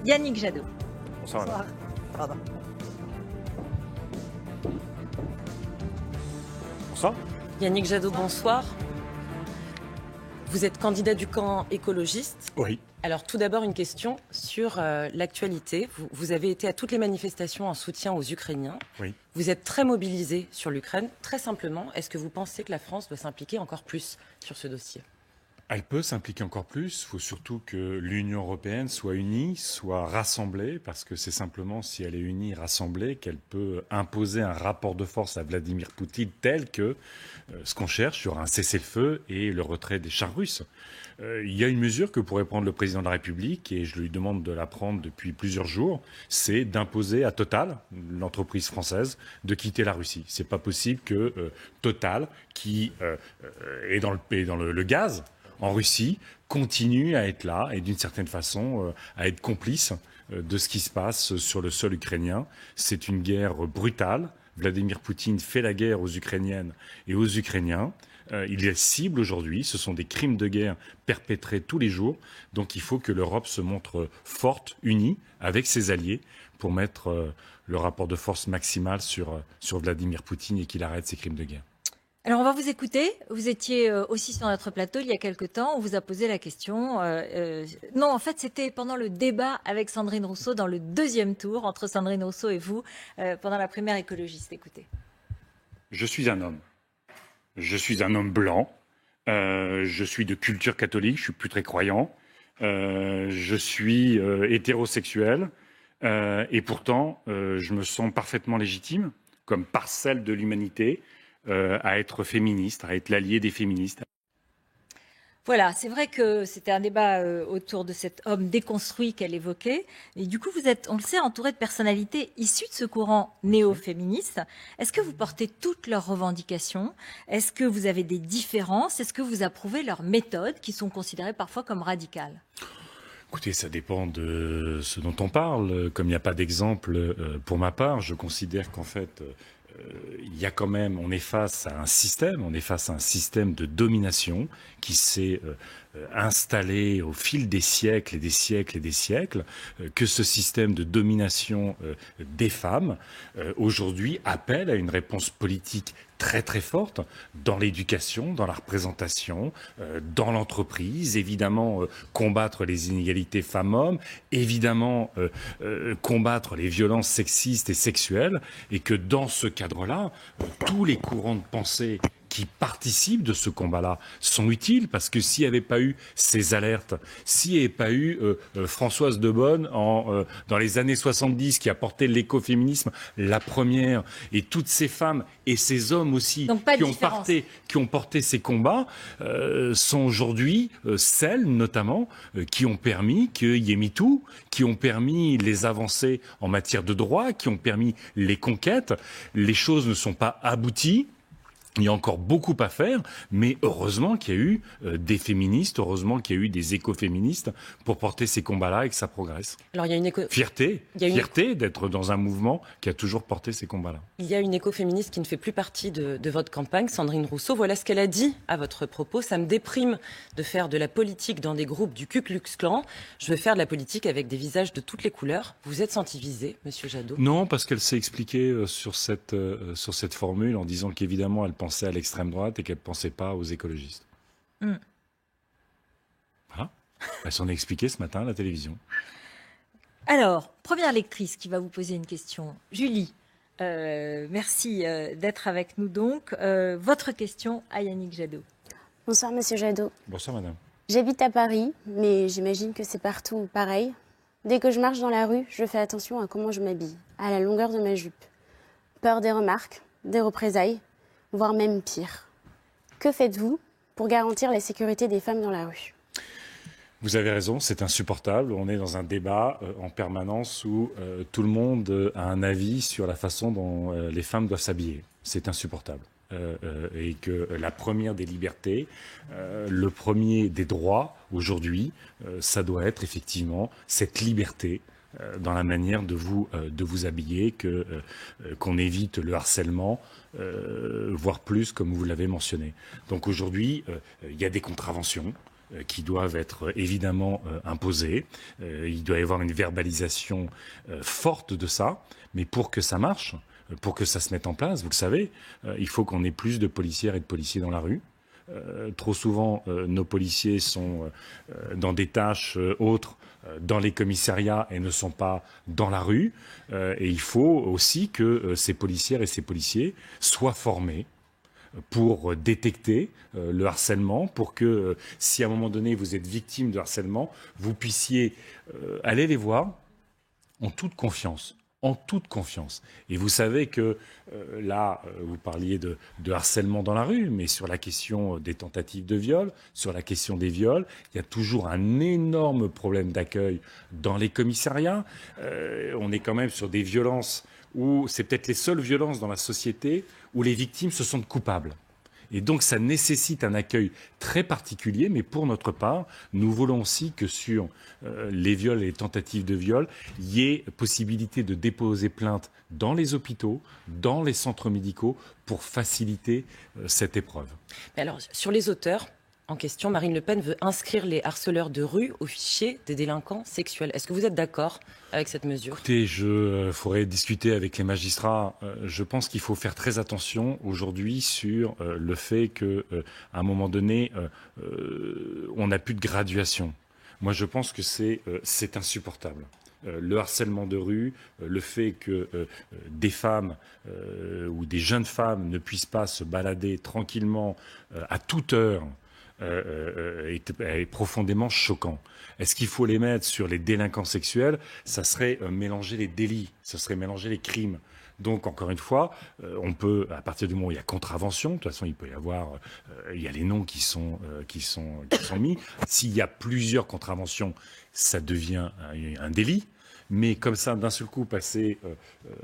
Yannick Jadot. Bonsoir, madame. Pardon. Bonsoir. Yannick Jadot, bonsoir. Vous êtes candidat du camp écologiste. Oui. Alors tout d'abord une question sur l'actualité. Vous avez été à toutes les manifestations en soutien aux Ukrainiens. Oui. Vous êtes très mobilisé sur l'Ukraine. Très simplement, est-ce que vous pensez que la France doit s'impliquer encore plus sur ce dossier ? Elle peut s'impliquer encore plus. Il faut surtout que l'Union européenne soit unie, soit rassemblée, parce que c'est simplement si elle est unie, rassemblée, qu'elle peut imposer un rapport de force à Vladimir Poutine tel que ce qu'on cherche sur un cessez-le-feu et le retrait des chars russes. Il y a une mesure que pourrait prendre le président de la République, et je lui demande de la prendre depuis plusieurs jours, c'est d'imposer à Total, l'entreprise française, de quitter la Russie. C'est pas possible que Total, qui est dans le gaz, en Russie, continue à être là et d'une certaine façon à être complice de ce qui se passe sur le sol ukrainien. C'est une guerre brutale. Vladimir Poutine fait la guerre aux Ukrainiennes et aux Ukrainiens. Il est cible aujourd'hui. Ce sont des crimes de guerre perpétrés tous les jours. Donc il faut que l'Europe se montre forte, unie, avec ses alliés pour mettre le rapport de force maximal sur Vladimir Poutine et qu'il arrête ses crimes de guerre. Alors on va vous écouter. Vous étiez aussi sur notre plateau il y a quelque temps. On vous a posé la question. Non, en fait, c'était pendant le débat avec Sandrine Rousseau dans le deuxième tour entre Sandrine Rousseau et vous pendant la primaire écologiste. Écoutez. Je suis un homme. Je suis un homme blanc. Je suis de culture catholique. Je suis plus très croyant. Je suis hétérosexuel. Et pourtant, je me sens parfaitement légitime, comme parcelle de l'humanité, à être féministe, à être l'allié des féministes. Voilà, c'est vrai que c'était un débat autour de cet homme déconstruit qu'elle évoquait. Et du coup, vous êtes, on le sait, entouré de personnalités issues de ce courant néo-féministe. Est-ce que vous portez toutes leurs revendications? Est-ce que vous avez des différences? Est-ce que vous approuvez leurs méthodes qui sont considérées parfois comme radicales? Écoutez, ça dépend de ce dont on parle. Comme il n'y a pas d'exemple pour ma part, je considère qu'en fait, il y a quand même, on est face à un système de domination qui s'est installé au fil des siècles et des siècles et des siècles, que ce système de domination des femmes, aujourd'hui, appelle à une réponse politique très très forte dans l'éducation, dans la représentation, dans l'entreprise, évidemment combattre les inégalités femmes-hommes, évidemment combattre les violences sexistes et sexuelles, et que dans ce cadre-là, tous les courants de pensée qui participent de ce combat-là sont utiles, parce que s'il n'y avait pas eu ces alertes, s'il n'y avait pas eu Françoise Debonne dans les années 70 qui a porté l'écoféminisme, la première, et toutes ces femmes et ces hommes aussi qui ont porté ces combats, sont aujourd'hui celles notamment qui ont permis qu'il y ait MeToo, qui ont permis les avancées en matière de droit, qui ont permis les conquêtes. Les choses ne sont pas abouties. Il y a encore beaucoup à faire, mais heureusement qu'il y a eu des féministes, heureusement qu'il y a eu des écoféministes pour porter ces combats-là et que ça progresse. Alors, il y a une fierté d'être dans un mouvement qui a toujours porté ces combats-là. Il y a une écoféministe qui ne fait plus partie de votre campagne, Sandrine Rousseau. Voilà ce qu'elle a dit à votre propos. Ça me déprime de faire de la politique dans des groupes du Ku Klux Klan. Je veux faire de la politique avec des visages de toutes les couleurs. Vous êtes sensibilisé, monsieur Jadot? Non, parce qu'elle s'est expliquée sur cette formule en disant qu'évidemment elle pensait à l'extrême droite et qu'elle ne pensait pas aux écologistes. Voilà. Elle s'en est expliquée ce matin à la télévision. Alors, première lectrice qui va vous poser une question. Julie, merci d'être avec nous donc. Votre question à Yannick Jadot. Bonsoir Monsieur Jadot. Bonsoir Madame. J'habite à Paris, mais j'imagine que c'est partout pareil. Dès que je marche dans la rue, je fais attention à comment je m'habille, à la longueur de ma jupe. Peur des remarques, des représailles, voire même pire. Que faites-vous pour garantir la sécurité des femmes dans la rue? Vous avez raison, c'est insupportable. On est dans un débat en permanence où tout le monde a un avis sur la façon dont les femmes doivent s'habiller. C'est insupportable. Et que la première des libertés, le premier des droits aujourd'hui, ça doit être effectivement cette liberté dans la manière de vous habiller, qu'on évite le harcèlement, voire plus, comme vous l'avez mentionné. Donc aujourd'hui, il y a des contraventions. qui doivent être évidemment imposées. Il doit y avoir une verbalisation forte de ça, mais pour que ça marche, pour que ça se mette en place, vous le savez, il faut qu'on ait plus de policières et de policiers dans la rue. Trop souvent, nos policiers sont dans des tâches autres, dans les commissariats et ne sont pas dans la rue. Et il faut aussi que ces policières et ces policiers soient formés pour détecter le harcèlement, pour que si à un moment donné vous êtes victime de harcèlement, vous puissiez aller les voir en toute confiance. En toute confiance. Et vous savez que là, vous parliez de harcèlement dans la rue, mais sur la question des tentatives de viol, sur la question des viols, il y a toujours un énorme problème d'accueil dans les commissariats. On est quand même sur des violences où c'est peut-être les seules violences dans la société où les victimes se sentent coupables. Et donc ça nécessite un accueil très particulier, mais pour notre part, nous voulons aussi que sur les viols et les tentatives de viol, il y ait possibilité de déposer plainte dans les hôpitaux, dans les centres médicaux, pour faciliter cette épreuve. Mais alors, sur les auteurs en question, Marine Le Pen veut inscrire les harceleurs de rue au fichier des délinquants sexuels. Est-ce que vous êtes d'accord avec cette mesure? Écoutez, il faudrait discuter avec les magistrats. Je pense qu'il faut faire très attention aujourd'hui sur le fait qu'à un moment donné, on n'a plus de graduation. Moi, je pense que c'est insupportable. Le harcèlement de rue, le fait que des femmes ou des jeunes femmes ne puissent pas se balader tranquillement à toute heure est profondément choquant. Est-ce qu'il faut les mettre sur les délinquants sexuels? Ça serait mélanger les délits, ça serait mélanger les crimes. Donc, encore une fois, on peut, à partir du moment où il y a contravention, de toute façon, il peut y avoir, il y a les noms qui sont mis. S'il y a plusieurs contraventions, ça devient un délit. Mais comme ça, d'un seul coup, passer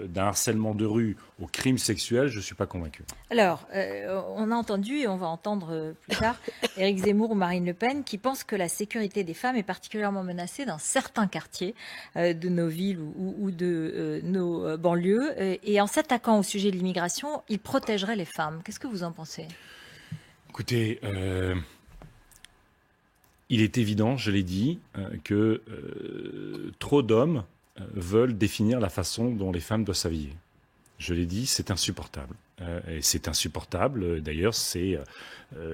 d'un harcèlement de rue au crime sexuel, je ne suis pas convaincu. Alors, on a entendu, et on va entendre plus tard, Éric Zemmour ou Marine Le Pen, qui pensent que la sécurité des femmes est particulièrement menacée dans certains quartiers de nos villes ou de nos banlieues. Et en s'attaquant au sujet de l'immigration, ils protégeraient les femmes. Qu'est-ce que vous en pensez? Écoutez, il est évident, je l'ai dit, que trop d'hommes veulent définir la façon dont les femmes doivent s'habiller. Je l'ai dit, c'est insupportable. Et c'est insupportable, d'ailleurs, c'est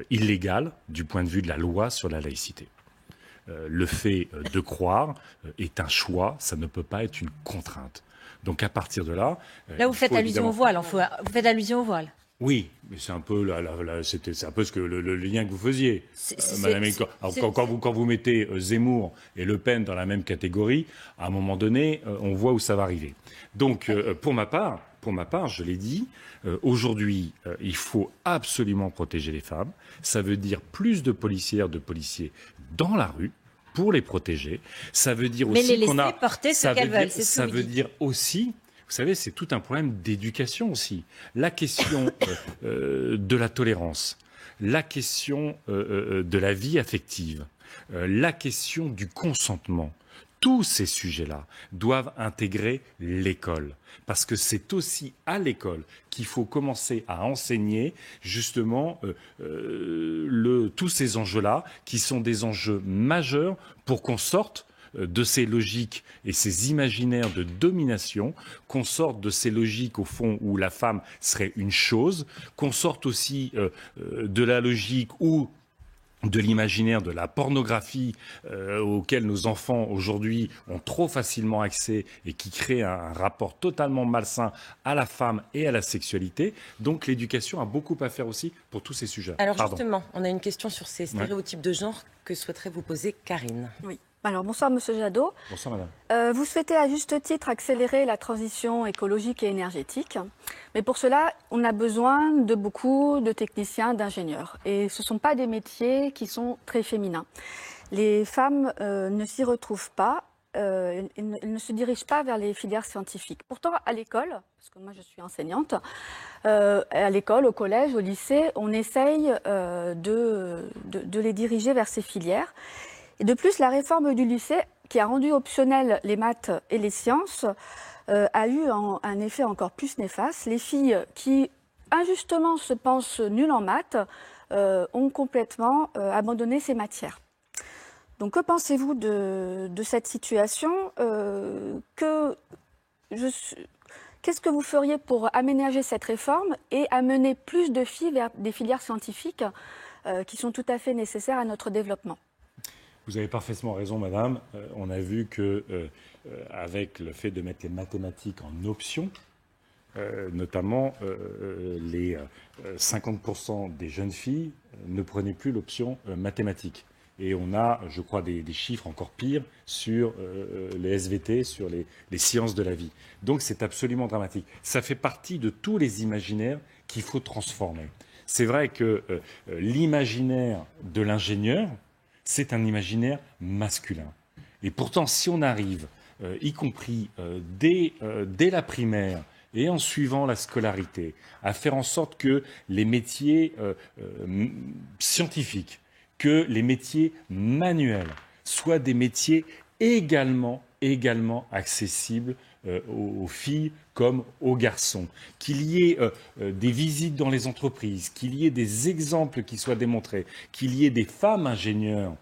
illégal du point de vue de la loi sur la laïcité. Le fait de croire est un choix, ça ne peut pas être une contrainte. Donc à partir de là... Là, vous faites allusion au voile. Vous faites allusion au voile. Oui, mais c'est un peu c'est un peu ce que le lien que vous faisiez, Madame. Quand vous mettez Zemmour et Le Pen dans la même catégorie, à un moment donné, on voit où ça va arriver. Donc, pour ma part, je l'ai dit, aujourd'hui, il faut absolument protéger les femmes. Ça veut dire plus de policières, de policiers dans la rue pour les protéger. Ça veut dire aussi mais les laisser porter ce qu'elles veulent. Ça veut dire aussi. Vous savez, c'est tout un problème d'éducation aussi. La question de la tolérance, la question de la vie affective, la question du consentement. Tous ces sujets-là doivent intégrer l'école. Parce que c'est aussi à l'école qu'il faut commencer à enseigner justement tous ces enjeux-là, qui sont des enjeux majeurs pour qu'on sorte de ces logiques et ces imaginaires de domination, qu'on sorte de ces logiques au fond où la femme serait une chose, qu'on sorte aussi de la logique où de l'imaginaire de la pornographie auquel nos enfants aujourd'hui ont trop facilement accès et qui crée un rapport totalement malsain à la femme et à la sexualité. Donc l'éducation a beaucoup à faire aussi pour tous ces sujets. Alors justement, on a une question sur ces stéréotypes de genre que souhaiterait vous poser Karine. Oui. Alors, bonsoir Monsieur Jadot. Bonsoir Madame. Vous souhaitez à juste titre accélérer la transition écologique et énergétique. Mais pour cela, on a besoin de beaucoup de techniciens, d'ingénieurs. Et ce ne sont pas des métiers qui sont très féminins. Les femmes ne s'y retrouvent pas. Elles ne se dirigent pas vers les filières scientifiques. Pourtant, à l'école, parce que moi je suis enseignante, à l'école, au collège, au lycée, on essaye de les diriger vers ces filières. Et de plus, la réforme du lycée, qui a rendu optionnelles les maths et les sciences, a eu un effet encore plus néfaste. Les filles qui, injustement, se pensent nulles en maths, ont complètement abandonné ces matières. Donc que pensez-vous de cette situation Qu'est-ce que vous feriez pour aménager cette réforme et amener plus de filles vers des filières scientifiques qui sont tout à fait nécessaires à notre développement? Vous avez parfaitement raison, madame. On a vu que, avec le fait de mettre les mathématiques en option, notamment les 50% des jeunes filles ne prenaient plus l'option mathématiques. Et on a, je crois, des chiffres encore pires sur les SVT, sur les sciences de la vie. Donc c'est absolument dramatique. Ça fait partie de tous les imaginaires qu'il faut transformer. C'est vrai que l'imaginaire de l'ingénieur, c'est un imaginaire masculin. Et pourtant, si on arrive, y compris dès la primaire, et en suivant la scolarité, à faire en sorte que les métiers scientifiques, que les métiers manuels soient des métiers également accessibles aux filles comme aux garçons, qu'il y ait des visites dans les entreprises, qu'il y ait des exemples qui soient démontrés, qu'il y ait des femmes ingénieurs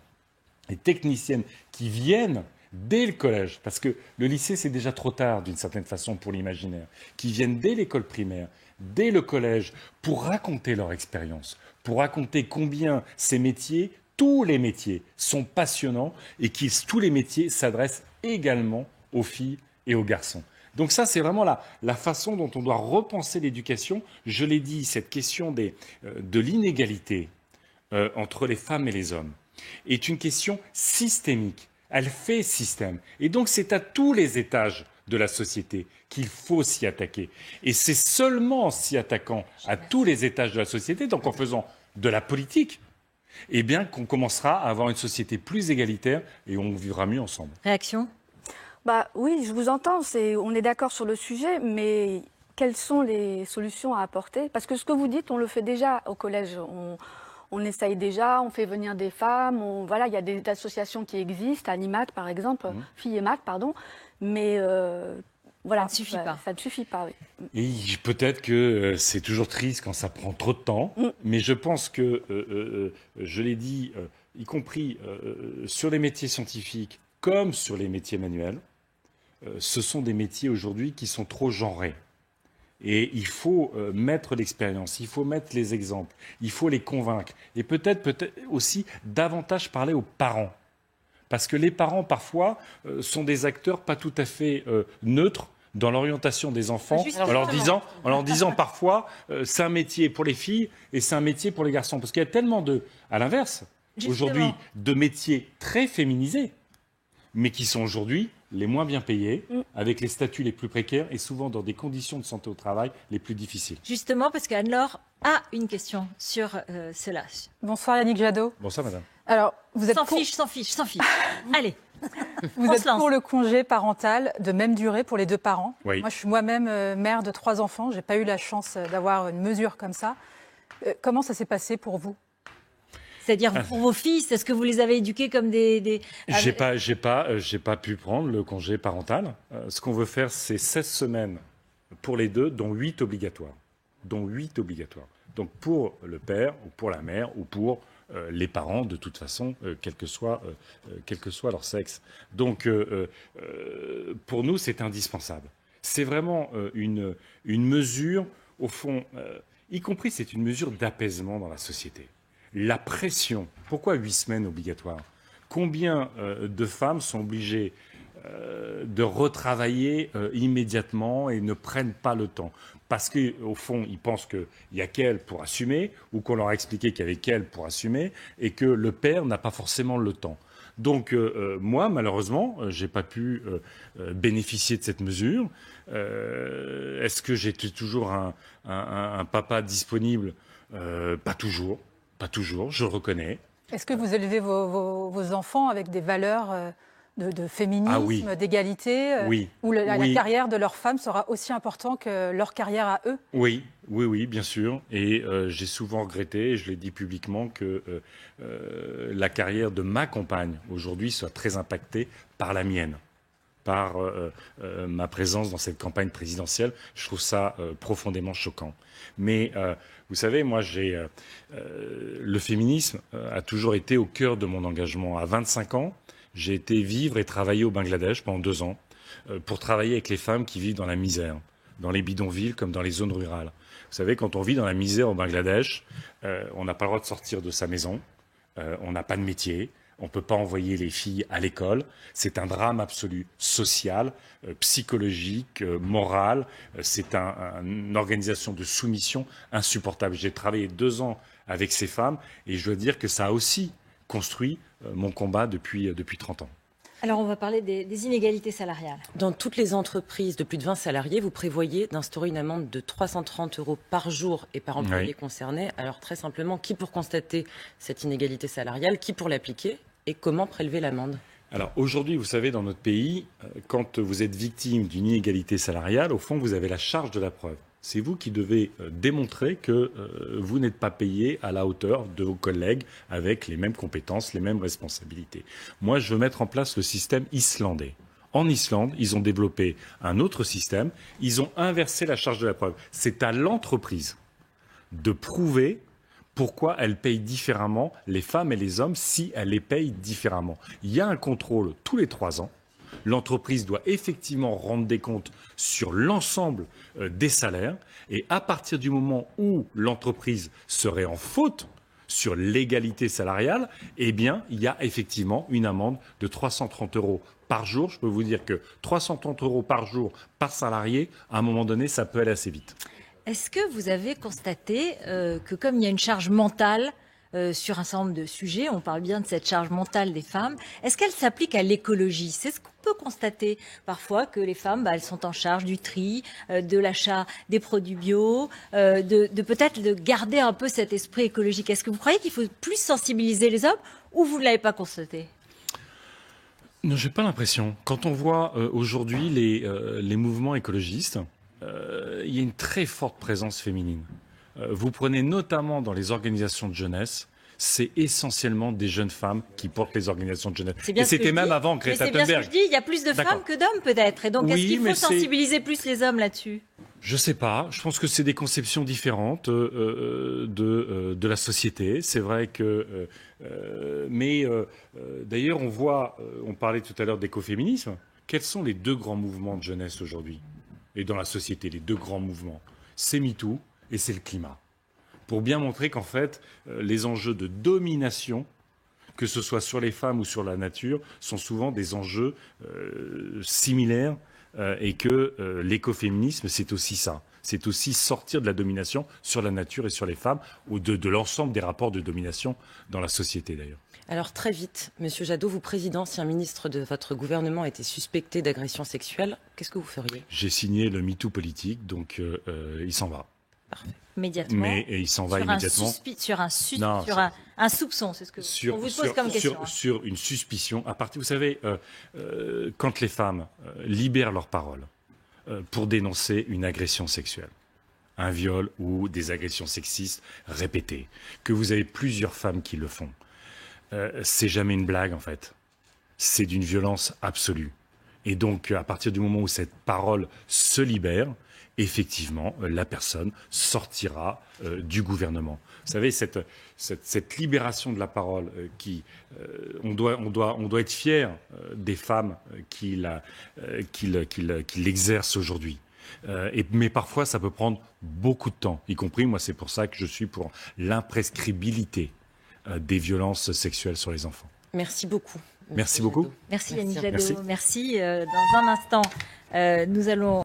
et techniciennes qui viennent dès le collège, parce que le lycée c'est déjà trop tard d'une certaine façon pour l'imaginaire, qui viennent dès l'école primaire, dès le collège, pour raconter leur expérience, pour raconter combien ces métiers, tous les métiers, sont passionnants et que tous les métiers s'adressent également aux filles et aux garçons. Donc ça, c'est vraiment la façon dont on doit repenser l'éducation. Je l'ai dit, cette question de l'inégalité entre les femmes et les hommes est une question systémique. Elle fait système. Et donc, c'est à tous les étages de la société qu'il faut s'y attaquer. Et c'est seulement en s'y attaquant à tous les étages de la société, donc en faisant de la politique, eh bien, qu'on commencera à avoir une société plus égalitaire et on vivra mieux ensemble. Réaction? Oui, je vous entends. On est d'accord sur le sujet, mais quelles sont les solutions à apporter? Parce que ce que vous dites, on le fait déjà au collège. On essaye déjà, on fait venir des femmes, voilà, il y a des associations qui existent, Animat par exemple, Filles et Maths, pardon, mais voilà, ça ne suffit pas. Ça ne suffit pas, oui. Et peut-être que c'est toujours triste quand ça prend trop de temps, mais je pense que, je l'ai dit, y compris sur les métiers scientifiques comme sur les métiers manuels, ce sont des métiers aujourd'hui qui sont trop genrés. Et il faut mettre l'expérience, il faut mettre les exemples, il faut les convaincre. Et peut-être aussi davantage parler aux parents. Parce que les parents, parfois, sont des acteurs pas tout à fait neutres dans l'orientation des enfants, en leur disant parfois, c'est un métier pour les filles et c'est un métier pour les garçons. Parce qu'il y a tellement à l'inverse, aujourd'hui, de métiers très féminisés, mais qui sont aujourd'hui les moins bien payés, avec les statuts les plus précaires et souvent dans des conditions de santé au travail les plus difficiles. Justement, parce qu'Anne-Laure a une question sur cela. Bonsoir Yannick Jadot. Bonsoir madame. Alors, vous êtes sans fiche. Allez. Vous êtes pour le congé parental de même durée pour les deux parents. Oui. Moi, je suis moi-même mère de 3 enfants. Je n'ai pas eu la chance d'avoir une mesure comme ça. Comment ça s'est passé pour vous? C'est-à-dire pour vos fils, est-ce que vous les avez éduqués comme des... J'ai pas pu prendre le congé parental. Ce qu'on veut faire, c'est 16 semaines pour les deux, dont 8 obligatoires. Donc pour le père, ou pour la mère, ou pour les parents, de toute façon, quel que soit leur sexe. Donc pour nous, c'est indispensable. C'est vraiment une mesure, au fond, y compris c'est une mesure d'apaisement dans la société. La pression, pourquoi 8 semaines obligatoires? Combien de femmes sont obligées de retravailler immédiatement et ne prennent pas le temps? Parce qu'au fond, ils pensent qu'il n'y a qu'elles pour assumer, ou qu'on leur a expliqué qu'il n'y avait qu'elles pour assumer, et que le père n'a pas forcément le temps. Donc moi, malheureusement, je n'ai pas pu bénéficier de cette mesure. Est-ce que j'étais toujours un papa disponible? Pas toujours. Pas toujours, je le reconnais. Est-ce que vous élevez vos enfants avec des valeurs de féminisme, d'égalité, où la carrière de leur femme sera aussi importante que leur carrière à eux? Oui, bien sûr. Et j'ai souvent regretté, et je l'ai dit publiquement, que la carrière de ma compagne aujourd'hui soit très impactée par la mienne. par ma présence dans cette campagne présidentielle. Je trouve ça profondément choquant. Mais vous savez, moi, le féminisme a toujours été au cœur de mon engagement. À 25 ans, j'ai été vivre et travailler au Bangladesh pendant 2 ans pour travailler avec les femmes qui vivent dans la misère, dans les bidonvilles comme dans les zones rurales. Vous savez, quand on vit dans la misère au Bangladesh, on n'a pas le droit de sortir de sa maison, on n'a pas de métier, on ne peut pas envoyer les filles à l'école. C'est un drame absolu, social, psychologique, moral. C'est une organisation de soumission insupportable. J'ai travaillé 2 ans avec ces femmes et je dois dire que ça a aussi construit mon combat depuis 30 ans. Alors, on va parler des inégalités salariales. Dans toutes les entreprises de plus de 20 salariés, vous prévoyez d'instaurer une amende de 330 € par jour et par employé concerné. Alors, très simplement, qui pour constater cette inégalité salariale, qui pour l'appliquer et comment prélever l'amende? Alors, aujourd'hui, vous savez, dans notre pays, quand vous êtes victime d'une inégalité salariale, au fond, vous avez la charge de la preuve. C'est vous qui devez démontrer que vous n'êtes pas payé à la hauteur de vos collègues avec les mêmes compétences, les mêmes responsabilités. Moi, je veux mettre en place le système islandais. En Islande, ils ont développé un autre système. Ils ont inversé la charge de la preuve. C'est à l'entreprise de prouver pourquoi elle paye différemment les femmes et les hommes si elle les paye différemment. Il y a un contrôle tous les 3 ans. L'entreprise doit effectivement rendre des comptes sur l'ensemble des salaires et à partir du moment où l'entreprise serait en faute sur l'égalité salariale, eh bien, il y a effectivement une amende de 330 € par jour. Je peux vous dire que 330 € par jour par salarié, à un moment donné, ça peut aller assez vite. Est-ce que vous avez constaté que comme il y a une charge mentale sur un certain nombre de sujets, on parle bien de cette charge mentale des femmes, est-ce qu'elle s'applique à l'écologie? C'est ce qu'on peut constater parfois, que les femmes, elles sont en charge du tri, de l'achat des produits bio, de peut-être de garder un peu cet esprit écologique. Est-ce que vous croyez qu'il faut plus sensibiliser les hommes ou vous ne l'avez pas constaté? Non, j'ai pas l'impression. Quand on voit aujourd'hui les mouvements écologistes, il y a une très forte présence féminine. Vous prenez notamment dans les organisations de jeunesse, c'est essentiellement des jeunes femmes qui portent les organisations de jeunesse. Et c'était même avant Greta Thunberg. C'est bien ce que je dis, il y a plus de femmes que d'hommes peut-être. Et donc est-ce qu'il faut sensibiliser plus les hommes là-dessus? Je sais pas. Je pense que c'est des conceptions différentes de la société. C'est vrai que... mais d'ailleurs, on parlait tout à l'heure d'écoféminisme. Quels sont les 2 grands mouvements de jeunesse aujourd'hui? Et dans la société, les 2 grands mouvements, c'est MeToo et c'est le climat. Pour bien montrer qu'en fait, les enjeux de domination, que ce soit sur les femmes ou sur la nature, sont souvent des enjeux similaires et que l'écoféminisme, c'est aussi ça. C'est aussi sortir de la domination sur la nature et sur les femmes, ou de l'ensemble des rapports de domination dans la société d'ailleurs. Alors très vite, Monsieur Jadot, vous, président, si un ministre de votre gouvernement était suspecté d'agression sexuelle, qu'est-ce que vous feriez? J'ai signé le MeToo politique, donc il s'en va. Parfait. Immédiatement. Mais il s'en va immédiatement. Sur un soupçon, c'est ce que on vous pose comme question. Sur une suspicion. Vous savez, quand les femmes libèrent leur parole pour dénoncer une agression sexuelle, un viol ou des agressions sexistes répétées, que vous avez plusieurs femmes qui le font, c'est jamais une blague en fait. C'est d'une violence absolue. Et donc, à partir du moment où cette parole se libère, effectivement, la personne sortira du gouvernement. Vous savez, cette libération de la parole, on doit être fier des femmes qui l'exercent aujourd'hui. Mais parfois, ça peut prendre beaucoup de temps, y compris, moi, c'est pour ça que je suis pour l'imprescriptibilité des violences sexuelles sur les enfants. Merci beaucoup. Merci beaucoup. Merci Yannick Jadot. Merci. Dans un instant, nous allons